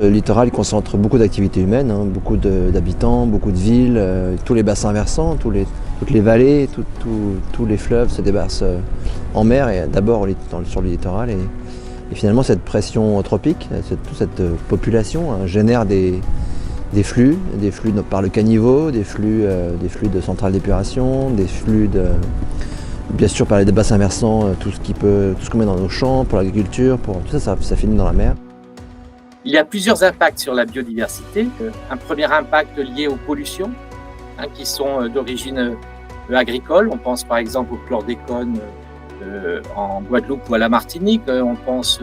Le littoral il concentre beaucoup d'activités humaines, hein, beaucoup d'habitants, beaucoup de villes, tous les bassins versants, toutes les vallées, tous les fleuves se déversent en mer et d'abord sur le littoral. Et finalement cette pression anthropique, toute cette population hein, génère des flux par le caniveau, des flux de centrales d'épuration, des flux bien sûr par les bassins versants, tout ce qu'on met dans nos champs, pour l'agriculture, tout ça finit dans la mer. Il y a plusieurs impacts sur la biodiversité. Un premier impact lié aux pollutions hein, qui sont d'origine agricole. On pense par exemple au chlordécone en Guadeloupe ou à la Martinique. On pense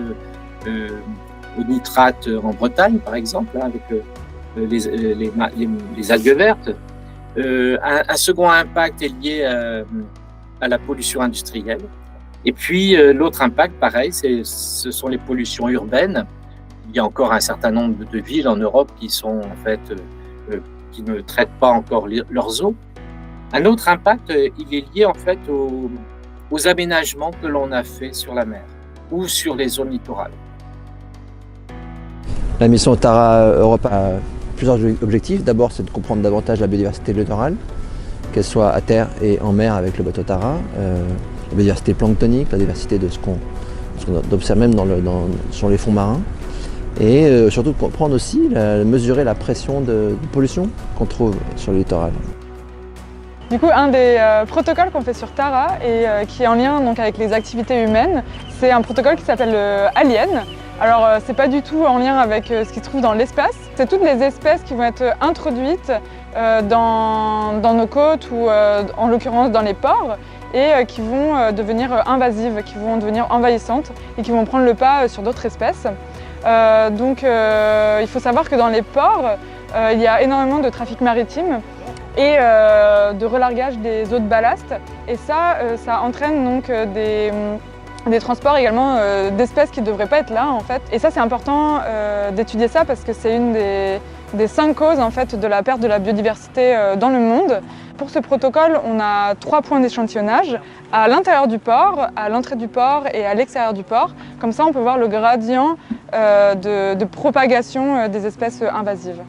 aux nitrates en Bretagne par exemple, hein, avec les algues vertes. Un second impact est lié à la pollution industrielle. Et puis l'autre impact, pareil, ce sont les pollutions urbaines. Il y a encore un certain nombre de villes en Europe qui sont en fait qui ne traitent pas encore leurs eaux. Un autre impact, il est lié en fait aux aménagements que l'on a fait sur la mer ou sur les zones littorales. La mission Tara Europe a plusieurs objectifs. D'abord, c'est de comprendre davantage la biodiversité littorale, qu'elle soit à terre et en mer avec le bateau Tara, la biodiversité planctonique, la diversité de ce qu'on observe même sur les fonds marins. Et surtout de comprendre aussi, mesurer la pression de pollution qu'on trouve sur le littoral. Du coup, un des protocoles qu'on fait sur Tara et qui est en lien donc, avec les activités humaines, c'est un protocole qui s'appelle Alien. Alors, c'est pas du tout en lien avec ce qui se trouve dans l'espace. C'est toutes les espèces qui vont être introduites dans nos côtes ou en l'occurrence dans les ports et qui vont devenir invasives, qui vont devenir envahissantes et qui vont prendre le pas sur d'autres espèces. Il faut savoir que dans les ports, il y a énormément de trafic maritime et de relargage des eaux de ballast. Et ça entraîne donc des transports également d'espèces qui ne devraient pas être là en fait. Et ça c'est important d'étudier ça parce que c'est une des 5 causes en fait, de la perte de la biodiversité dans le monde. Pour ce protocole, on a 3 points d'échantillonnage à l'intérieur du port, à l'entrée du port et à l'extérieur du port. Comme ça, on peut voir le gradient de propagation des espèces invasives.